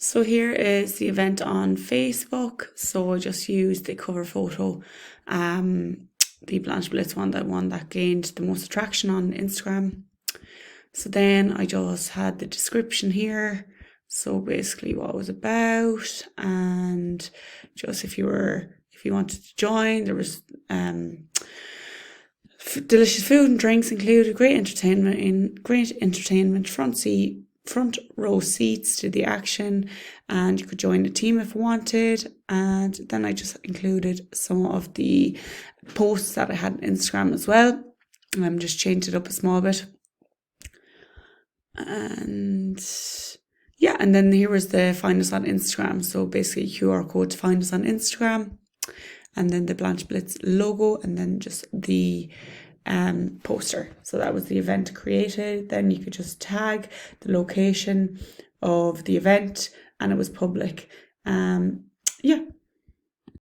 So here is the event on Facebook. So I just used the cover photo, the Blanche Blitz one, that one that gained the most attraction on Instagram. So then I just had the description here. So basically what it was about, and just if you wanted to join, there was delicious food and drinks included, great entertainment, front row seats to the action, and you could join a team if you wanted. And then I just included some of the posts that I had on Instagram as well. Just changed it up a small bit. And yeah, and then here was the find us on Instagram. So basically QR code to find us on Instagram, and then the Blanche Blitz logo, and then just the poster. So that was the event created. Then you could just tag the location of the event, and it was public.